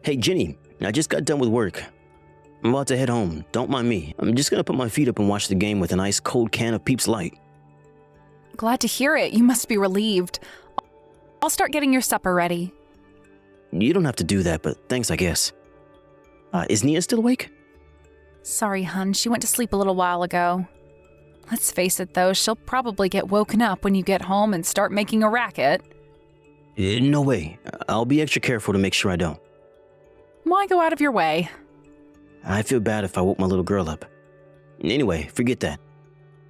Hey, Jenny, I just got done with work. I'm about to head home. Don't mind me. I'm just gonna put my feet up and watch the game with an ice cold can of Peep's Light. Glad to hear it. You must be relieved. I'll start getting your supper ready. You don't have to do that, but thanks, I guess. Is Nia still awake? Sorry, hun. She went to sleep a little while ago. Let's face it, though, she'll probably get woken up when you get home and start making a racket. No way. I'll be extra careful to make sure I don't. Why go out of your way? I feel bad if I woke my little girl up. Anyway, forget that.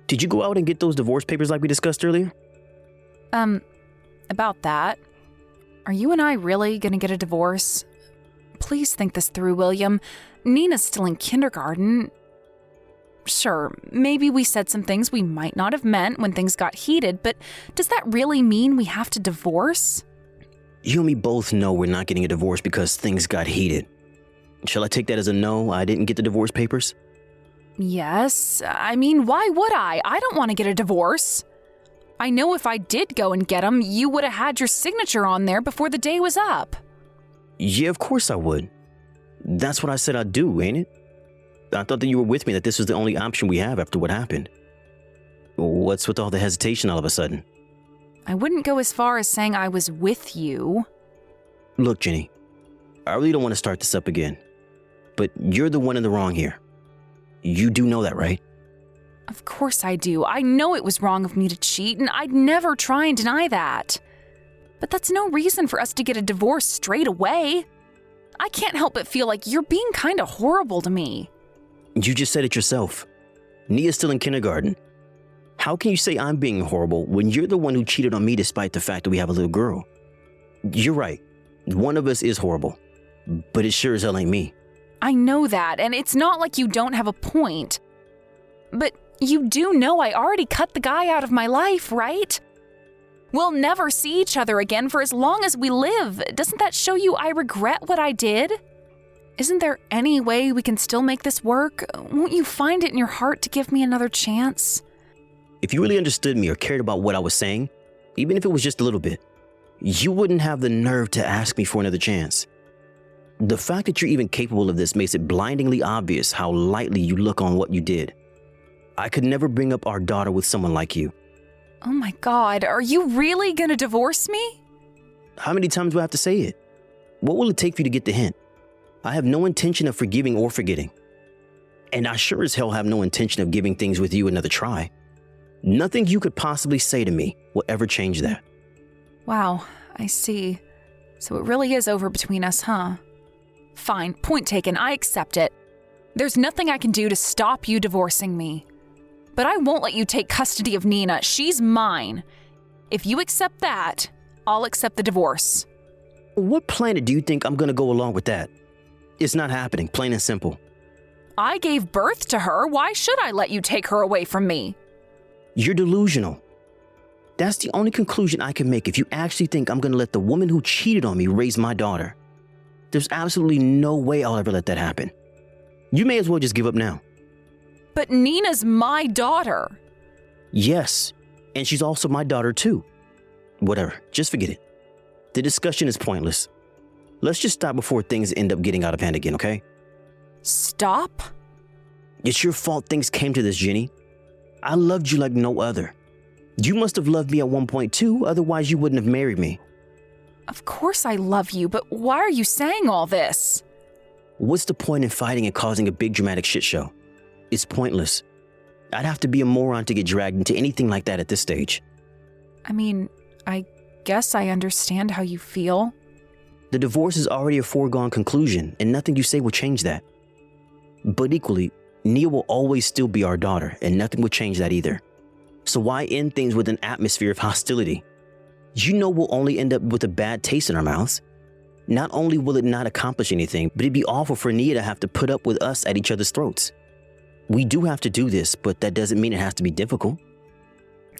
Did you go out and get those divorce papers like we discussed earlier? About that. Are you and I really gonna get a divorce? Please think this through, William. Nina's still in kindergarten. Sure, maybe we said some things we might not have meant when things got heated, but does that really mean we have to divorce? You and me both know we're not getting a divorce because things got heated. Shall I take that as a no? I didn't get the divorce papers? Yes. I mean, why would I? I don't want to get a divorce. I know if I did go and get them, you would have had your signature on there before the day was up. Yeah, of course I would. That's what I said I'd do, ain't it? I thought that you were with me, that this was the only option we have after what happened. What's with all the hesitation all of a sudden? I wouldn't go as far as saying I was with you. Look, Jenny, I really don't want to start this up again, but you're the one in the wrong here. You do know that, right? Of course I do. I know it was wrong of me to cheat, and I'd never try and deny that. But that's no reason for us to get a divorce straight away. I can't help but feel like you're being kind of horrible to me. You just said it yourself. Nia's still in kindergarten. How can you say I'm being horrible when you're the one who cheated on me despite the fact that we have a little girl? You're right. One of us is horrible. But it sure as hell ain't me. I know that, and it's not like you don't have a point. But you do know I already cut the guy out of my life, right? We'll never see each other again for as long as we live. Doesn't that show you I regret what I did? Isn't there any way we can still make this work? Won't you find it in your heart to give me another chance? If you really understood me or cared about what I was saying, even if it was just a little bit, you wouldn't have the nerve to ask me for another chance. The fact that you're even capable of this makes it blindingly obvious how lightly you look on what you did. I could never bring up our daughter with someone like you. Oh my God, are you really gonna divorce me? How many times do I have to say it? What will it take for you to get the hint? I have no intention of forgiving or forgetting. And I sure as hell have no intention of giving things with you another try. Nothing you could possibly say to me will ever change that. Wow, I see. So it really is over between us, huh? Fine, point taken, I accept it. There's nothing I can do to stop you divorcing me. But I won't let you take custody of Nina. She's mine. If you accept that, I'll accept the divorce. What planet do you think I'm gonna go along with that? It's not happening, plain and simple. I gave birth to her. Why should I let you take her away from me? You're delusional. That's the only conclusion I can make if you actually think I'm gonna let the woman who cheated on me raise my daughter. There's absolutely no way I'll ever let that happen. You may as well just give up now. But Nina's my daughter. Yes, and she's also my daughter too. Whatever, just forget it. The discussion is pointless. Let's just stop before things end up getting out of hand again, okay? Stop? It's your fault things came to this, Jenny. I loved you like no other. You must have loved me at one point too, otherwise you wouldn't have married me. Of course I love you, but why are you saying all this? What's the point in fighting and causing a big dramatic shit show? It's pointless. I'd have to be a moron to get dragged into anything like that at this stage. I mean, I guess I understand how you feel. The divorce is already a foregone conclusion, and nothing you say will change that. But equally, Nia will always still be our daughter, and nothing will change that either. So why end things with an atmosphere of hostility? You know we'll only end up with a bad taste in our mouths. Not only will it not accomplish anything, but it'd be awful for Nia to have to put up with us at each other's throats. We do have to do this, but that doesn't mean it has to be difficult.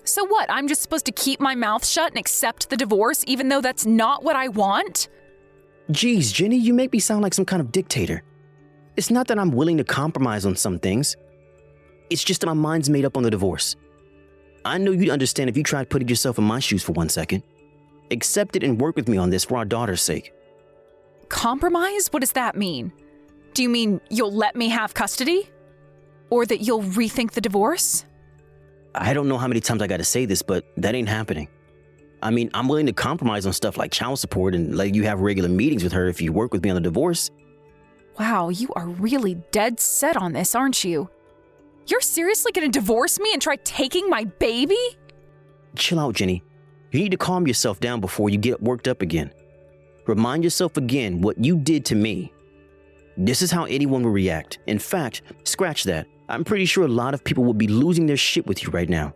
So what, I'm just supposed to keep my mouth shut and accept the divorce even though that's not what I want? Geez, Jenny, you make me sound like some kind of dictator. It's not that I'm willing to compromise on some things. It's just that my mind's made up on the divorce. I know you'd understand if you tried putting yourself in my shoes for 1 second. Accept it and work with me on this for our daughter's sake. Compromise? What does that mean? Do you mean you'll let me have custody? Or that you'll rethink the divorce? I don't know how many times I gotta say this, but that ain't happening. I mean, I'm willing to compromise on stuff like child support and let you have regular meetings with her if you work with me on the divorce. Wow, you are really dead set on this, aren't you? You're seriously gonna divorce me and try taking my baby? Chill out, Jenny. You need to calm yourself down before you get worked up again. Remind yourself again what you did to me. This is how anyone will react. In fact, scratch that. I'm pretty sure a lot of people would be losing their shit with you right now.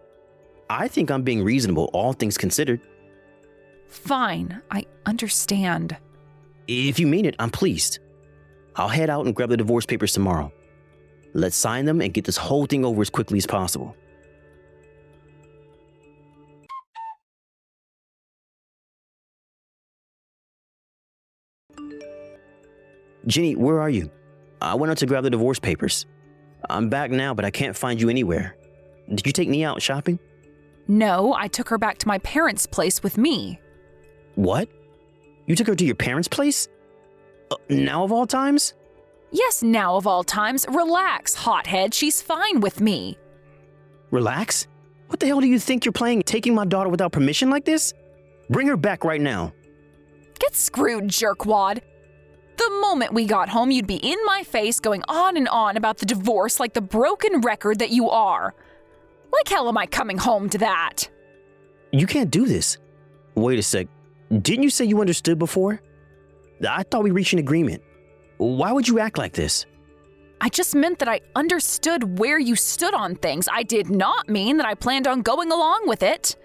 I think I'm being reasonable, all things considered. Fine, I understand. If you mean it, I'm pleased. I'll head out and grab the divorce papers tomorrow. Let's sign them and get this whole thing over as quickly as possible. Jenny, where are you? I went out to grab the divorce papers. I'm back now, but I can't find you anywhere. Did you take Nia out shopping? No, I took her back to my parents' place with me. What? You took her to your parents' place? Now of all times? Yes, now of all times. Relax, hothead. She's fine with me. Relax? What the hell do you think you're playing, taking my daughter without permission like this? Bring her back right now. Get screwed, jerkwad. The moment we got home, you'd be in my face going on and on about the divorce like the broken record that you are. Like hell am I coming home to that? You can't do this. Wait a sec. Didn't you say you understood before? I thought we reached an agreement. Why would you act like this? I just meant that I understood where you stood on things. I did not mean that I planned on going along with it.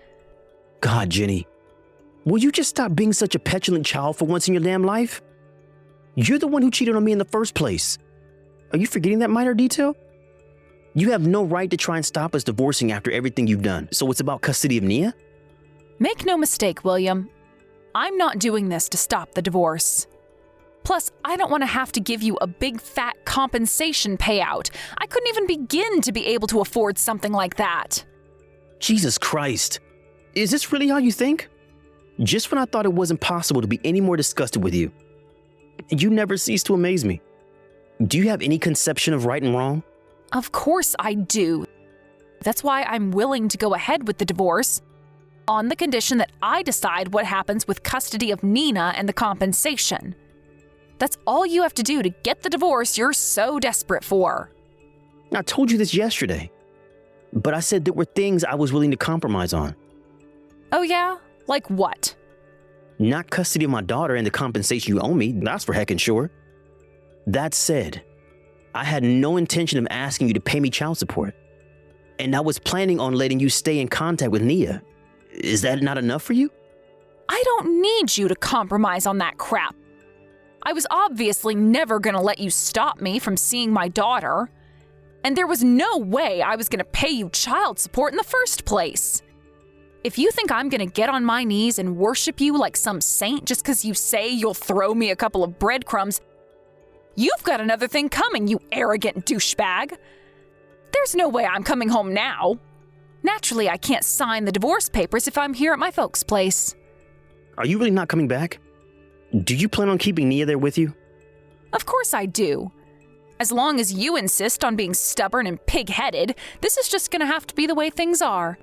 God, Jenny. Will you just stop being such a petulant child for once in your damn life? You're the one who cheated on me in the first place. Are you forgetting that minor detail? You have no right to try and stop us divorcing after everything you've done. So it's about custody of Nia? Make no mistake, William. I'm not doing this to stop the divorce. Plus, I don't want to have to give you a big fat compensation payout. I couldn't even begin to be able to afford something like that. Jesus Christ. Is this really how you think? Just when I thought it wasn't possible to be any more disgusted with you. You never cease to amaze me. Do you have any conception of right and wrong? Of course I do. That's why I'm willing to go ahead with the divorce, on the condition that I decide what happens with custody of Nina and the compensation. That's all you have to do to get the divorce you're so desperate for. I told you this yesterday, but I said there were things I was willing to compromise on. Oh yeah? Like what? Not custody of my daughter and the compensation you owe me, that's for heckin' sure. That said, I had no intention of asking you to pay me child support. And I was planning on letting you stay in contact with Nia. Is that not enough for you? I don't need you to compromise on that crap. I was obviously never gonna let you stop me from seeing my daughter. And there was no way I was gonna pay you child support in the first place. If you think I'm gonna get on my knees and worship you like some saint just because you say you'll throw me a couple of breadcrumbs, you've got another thing coming, you arrogant douchebag. There's no way I'm coming home now. Naturally, I can't sign the divorce papers if I'm here at my folks' place. Are you really not coming back? Do you plan on keeping Nia there with you? Of course I do. As long as you insist on being stubborn and pig-headed, this is just gonna have to be the way things are.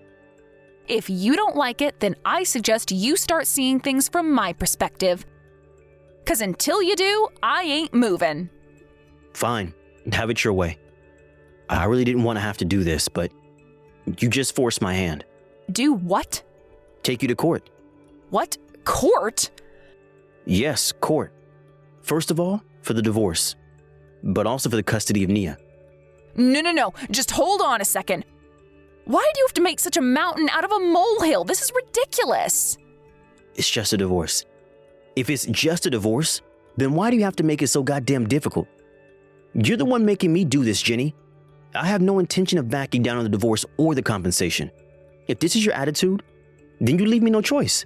If you don't like it, then I suggest you start seeing things from my perspective. 'Cause until you do, I ain't moving. Fine, have it your way. I really didn't want to have to do this, but you just forced my hand. Do what? Take you to court. What? Court? Yes, court. First of all, for the divorce, but also for the custody of Nia. No. Just hold on a second. Why do you have to make such a mountain out of a molehill? This is ridiculous. It's just a divorce. If it's just a divorce, then why do you have to make it so goddamn difficult? You're the one making me do this, Jenny. I have no intention of backing down on the divorce or the compensation. If this is your attitude, then you leave me no choice.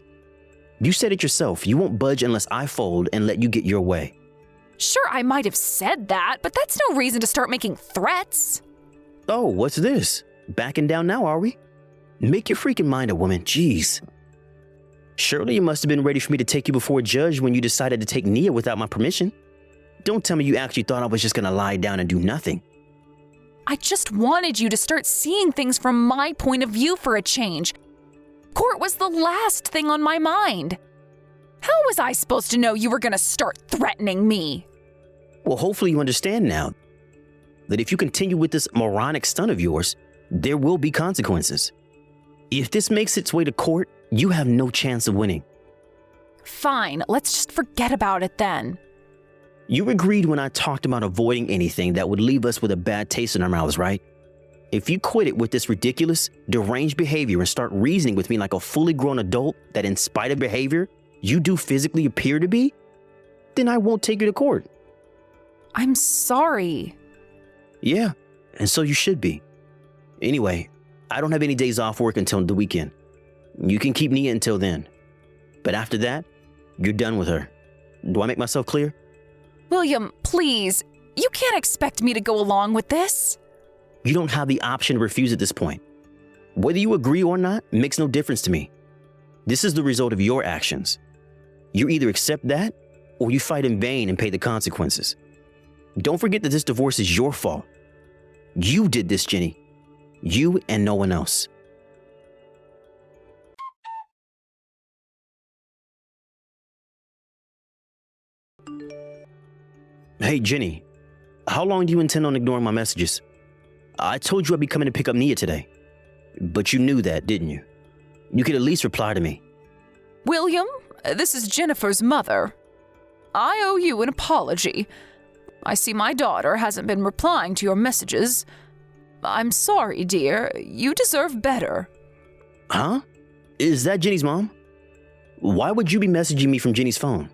You said it yourself, you won't budge unless I fold and let you get your way. Sure, I might have said that, but that's no reason to start making threats. Oh, what's this? Backing down now, are we? Make your freaking mind up, woman, jeez. Surely you must have been ready for me to take you before a judge when you decided to take Nia without my permission. Don't tell me you actually thought I was just gonna lie down and do nothing. I just wanted you to start seeing things from my point of view for a change. Court was the last thing on my mind. How was I supposed to know you were gonna start threatening me? Well, hopefully you understand now that if you continue with this moronic stunt of yours, there will be consequences. If this makes its way to court, you have no chance of winning. Fine, let's just forget about it then. You agreed when I talked about avoiding anything that would leave us with a bad taste in our mouths, right? If you quit it with this ridiculous, deranged behavior and start reasoning with me like a fully grown adult that in spite of behavior, you do physically appear to be, then I won't take you to court. I'm sorry. Yeah, and so you should be. Anyway, I don't have any days off work until the weekend. You can keep Nia until then. But after that, you're done with her. Do I make myself clear? William, please. You can't expect me to go along with this. You don't have the option to refuse at this point. Whether you agree or not makes no difference to me. This is the result of your actions. You either accept that or you fight in vain and pay the consequences. Don't forget that this divorce is your fault. You did this, Jenny. You and no one else. Hey, Jenny. How long do you intend on ignoring my messages? I told you I'd be coming to pick up Nia today. But you knew that, didn't you? You could at least reply to me. William, this is Jennifer's mother. I owe you an apology. I see my daughter hasn't been replying to your messages. I'm sorry, dear. You deserve better. Huh? Is that Jenny's mom? Why would you be messaging me from Jenny's phone?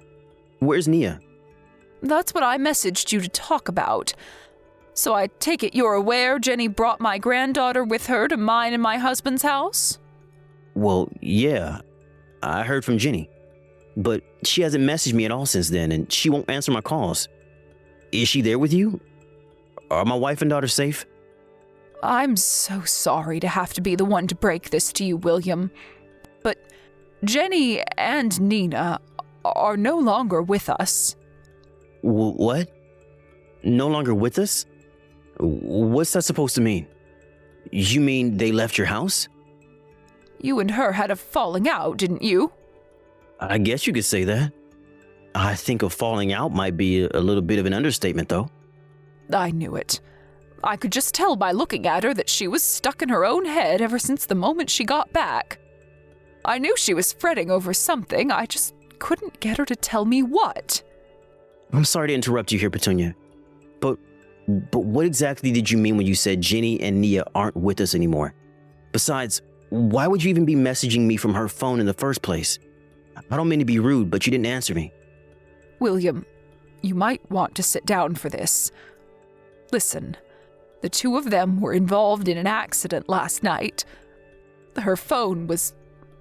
Where's Nia? That's what I messaged you to talk about. So I take it you're aware Jenny brought my granddaughter with her to mine and my husband's house? Well, yeah. I heard from Jenny. But she hasn't messaged me at all since then, and she won't answer my calls. Is she there with you? Are my wife and daughter safe? I'm so sorry to have to be the one to break this to you, William. But Jenny and Nina are no longer with us. What? No longer with us? What's that supposed to mean? You mean they left your house? You and her had a falling out, didn't you? I guess you could say that. I think a falling out might be a little bit of an understatement, though. I knew it. I could just tell by looking at her that she was stuck in her own head ever since the moment she got back. I knew she was fretting over something, I just couldn't get her to tell me what. I'm sorry to interrupt you here, Petunia. But what exactly did you mean when you said Jenny and Nia aren't with us anymore? Besides, why would you even be messaging me from her phone in the first place? I don't mean to be rude, but you didn't answer me. William, you might want to sit down for this. Listen, the two of them were involved in an accident last night. Her phone was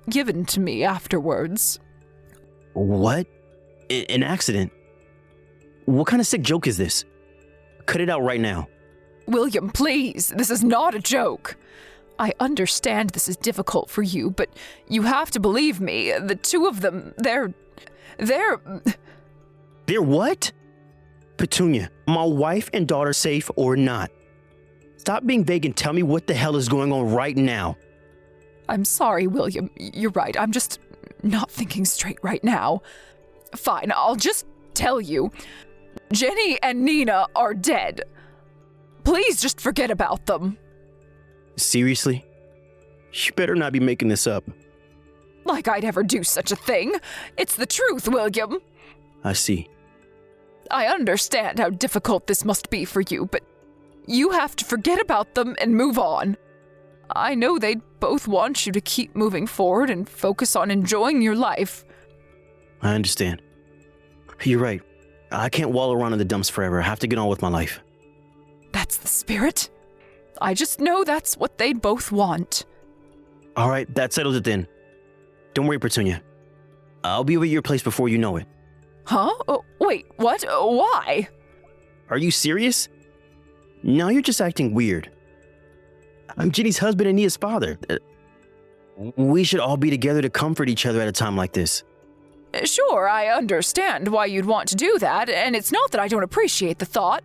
given to me afterwards. What? An accident? What kind of sick joke is this? Cut it out right now. William, please, this is not a joke. I understand this is difficult for you, but you have to believe me. The two of them, they're... They're what? Petunia, my wife and daughter safe or not? Stop being vague and tell me what the hell is going on right now. I'm sorry, William. You're right. I'm just not thinking straight right now. Fine, I'll just tell you. Jenny and Nina are dead. Please just forget about them. Seriously? You better not be making this up. Like I'd ever do such a thing. It's the truth, William. I see. I understand how difficult this must be for you, but you have to forget about them and move on. I know they'd both want you to keep moving forward and focus on enjoying your life. I understand. You're right. I can't wallow around in the dumps forever. I have to get on with my life. That's the spirit. I just know that's what they'd both want. All right, that settles it then. Don't worry, Petunia. I'll be over at your place before you know it. Huh? Oh, wait, what? Why? Are you serious? No, you're just acting weird. I'm Jenny's husband and Nia's father. We should all be together to comfort each other at a time like this. Sure, I understand why you'd want to do that, and it's not that I don't appreciate the thought.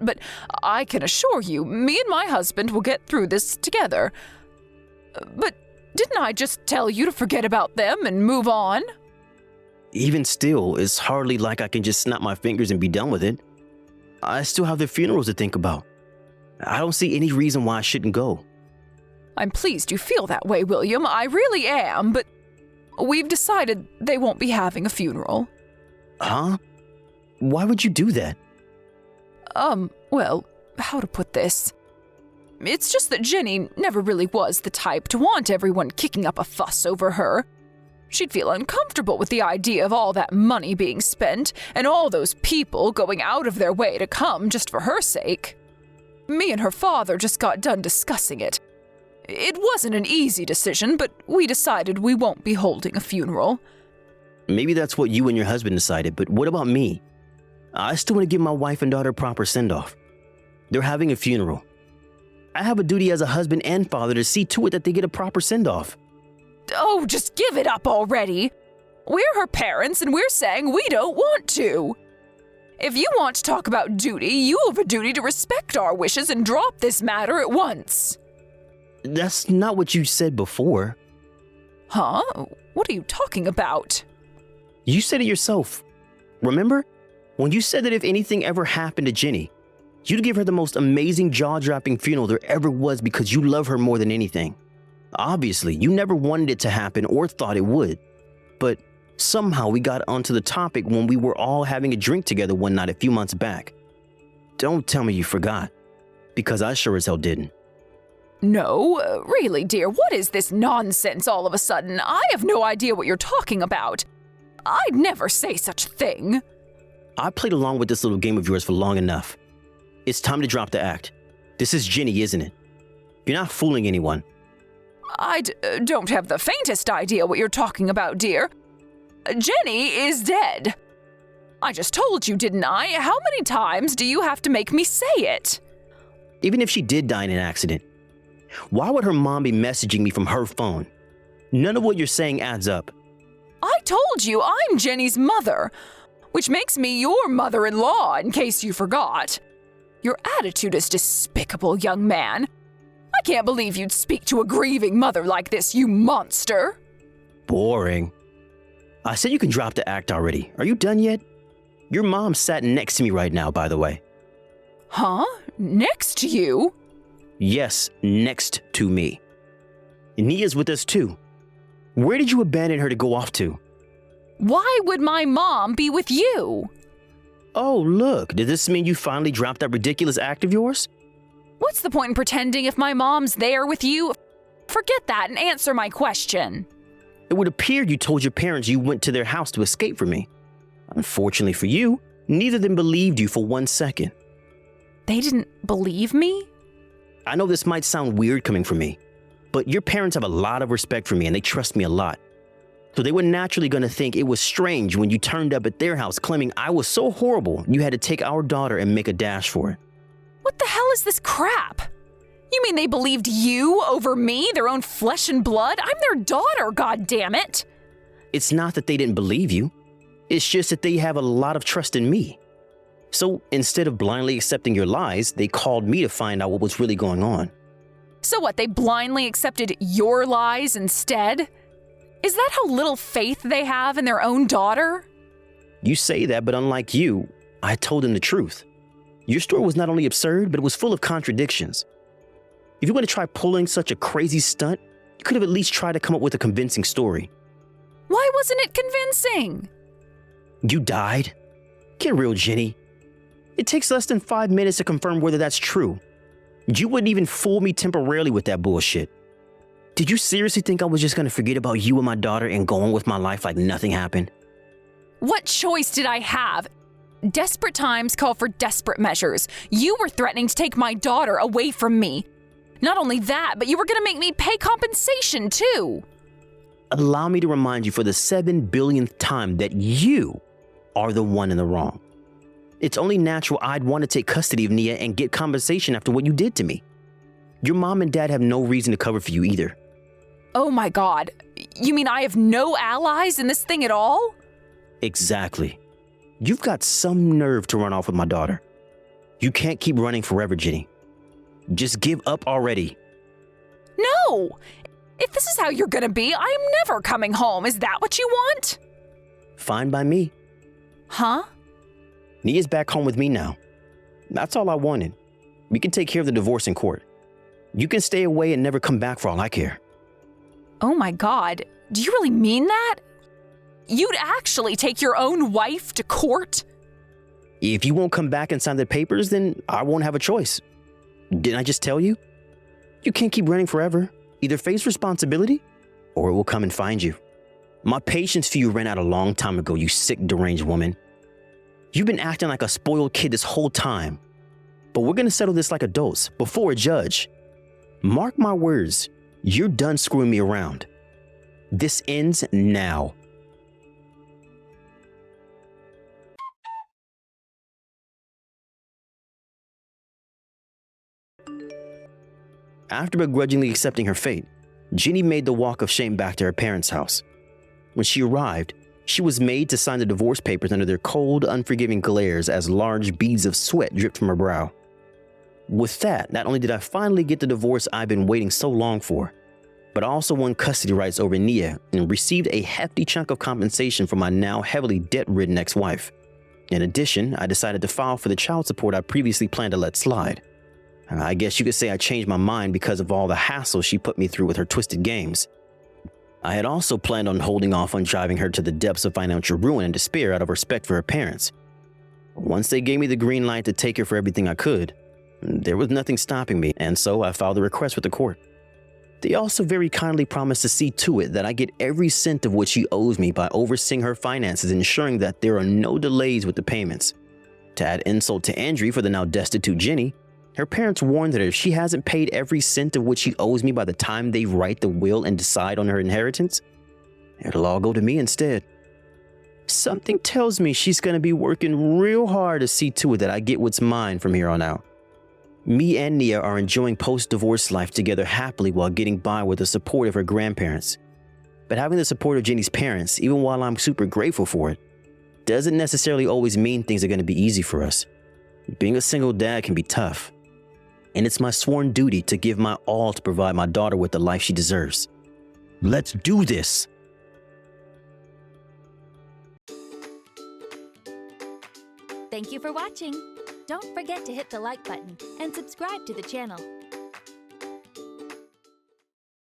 But I can assure you, me and my husband will get through this together. But didn't I just tell you to forget about them and move on? Even still, it's hardly like I can just snap my fingers and be done with it. I still have their funerals to think about. I don't see any reason why I shouldn't go. I'm pleased you feel that way, William. I really am, but we've decided they won't be having a funeral. Huh? Why would you do that? Well, how to put this? It's just that Jenny never really was the type to want everyone kicking up a fuss over her. She'd feel uncomfortable with the idea of all that money being spent and all those people going out of their way to come just for her sake. Me and her father just got done discussing it. It wasn't an easy decision, but we decided we won't be holding a funeral. Maybe that's what you and your husband decided, but what about me? I still want to give my wife and daughter a proper send-off. They're having a funeral. I have a duty as a husband and father to see to it that they get a proper send-off. Oh, just give it up already. We're her parents, and we're saying we don't want to. If you want to talk about duty, you have a duty to respect our wishes and drop this matter at once. That's not what you said before. Huh? What are you talking about? You said it yourself. Remember? When you said that if anything ever happened to Jenny, you'd give her the most amazing jaw-dropping funeral there ever was because you love her more than anything. Obviously, you never wanted it to happen or thought it would. But somehow we got onto the topic when we were all having a drink together one night a few months back. Don't tell me you forgot, because I sure as hell didn't. No, really, dear, what is this nonsense all of a sudden? I have no idea what you're talking about. I'd never say such a thing. I played along with this little game of yours for long enough. It's time to drop the act. This is Jenny, isn't it? You're not fooling anyone. I don't have the faintest idea what you're talking about, dear. Jenny is dead. I just told you, didn't I? How many times do you have to make me say it? Even if she did die in an accident, why would her mom be messaging me from her phone? None of what you're saying adds up. I told you I'm Jenny's mother, which makes me your mother-in-law, in case you forgot. Your attitude is despicable, young man. I can't believe you'd speak to a grieving mother like this, you monster. Boring. I said you can drop the act already. Are you done yet? Your mom sat next to me right now, by the way. Huh? Next to you? Yes, next to me. Nia's with us too. Where did you abandon her to go off to? Why would my mom be with you? Oh, look, did this mean you finally dropped that ridiculous act of yours? What's the point in pretending if my mom's there with you? Forget that and answer my question. It would appear you told your parents you went to their house to escape from me. Unfortunately for you, neither of them believed you for 1 second. They didn't believe me? I know this might sound weird coming from me, but your parents have a lot of respect for me and they trust me a lot. So they were naturally going to think it was strange when you turned up at their house claiming I was so horrible you had to take our daughter and make a dash for it. What the hell is this crap? You mean they believed you over me, their own flesh and blood? I'm their daughter, goddammit! It's not that they didn't believe you. It's just that they have a lot of trust in me. So instead of blindly accepting your lies, they called me to find out what was really going on. So what, they blindly accepted your lies instead? Is that how little faith they have in their own daughter? You say that, but unlike you, I told them the truth. Your story was not only absurd, but it was full of contradictions. If you want to try pulling such a crazy stunt, you could have at least tried to come up with a convincing story. Why wasn't it convincing? You died? Get real, Jenny. It takes less than 5 minutes to confirm whether that's true. You wouldn't even fool me temporarily with that bullshit. Did you seriously think I was just going to forget about you and my daughter and go on with my life like nothing happened? What choice did I have? Desperate times call for desperate measures. You were threatening to take my daughter away from me. Not only that, but you were going to make me pay compensation too. Allow me to remind you for the 7 billionth time that you are the one in the wrong. It's only natural I'd want to take custody of Nia and get compensation after what you did to me. Your mom and dad have no reason to cover for you either. Oh my God. You mean I have no allies in this thing at all? Exactly. You've got some nerve to run off with my daughter. You can't keep running forever, Jenny. Just give up already. No! If this is how you're gonna be, I am never coming home. Is that what you want? Fine by me. Huh? Nia's back home with me now. That's all I wanted. We can take care of the divorce in court. You can stay away and never come back for all I care. Oh my God. Do you really mean that? You'd actually take your own wife to court? If you won't come back and sign the papers, then I won't have a choice. Didn't I just tell you? You can't keep running forever. Either face responsibility, or it will come and find you. My patience for you ran out a long time ago, you sick, deranged woman. You've been acting like a spoiled kid this whole time. But we're gonna settle this like adults, before a judge. Mark my words, you're done screwing me around. This ends now. After begrudgingly accepting her fate, Jenny made the walk of shame back to her parents' house. When she arrived, she was made to sign the divorce papers under their cold, unforgiving glares as large beads of sweat dripped from her brow. With that, not only did I finally get the divorce I've been waiting so long for, but I also won custody rights over Nia and received a hefty chunk of compensation from my now heavily debt-ridden ex-wife. In addition, I decided to file for the child support I previously planned to let slide. I guess you could say I changed my mind because of all the hassle she put me through with her twisted games. I had also planned on holding off on driving her to the depths of financial ruin and despair out of respect for her parents. Once they gave me the green light to take her for everything I could, there was nothing stopping me, and so I filed a request with the court. They also very kindly promised to see to it that I get every cent of what she owes me by overseeing her finances and ensuring that there are no delays with the payments. To add insult to injury for the now destitute Jenny, her parents warned that if she hasn't paid every cent of what she owes me by the time they write the will and decide on her inheritance, it'll all go to me instead. Something tells me she's going to be working real hard to see to it that I get what's mine from here on out. Me and Nia are enjoying post-divorce life together happily while getting by with the support of her grandparents. But having the support of Jenny's parents, even while I'm super grateful for it, doesn't necessarily always mean things are going to be easy for us. Being a single dad can be tough. And it's my sworn duty to give my all to provide my daughter with the life she deserves. Let's do this! Thank you for watching. Don't forget to hit the like button and subscribe to the channel.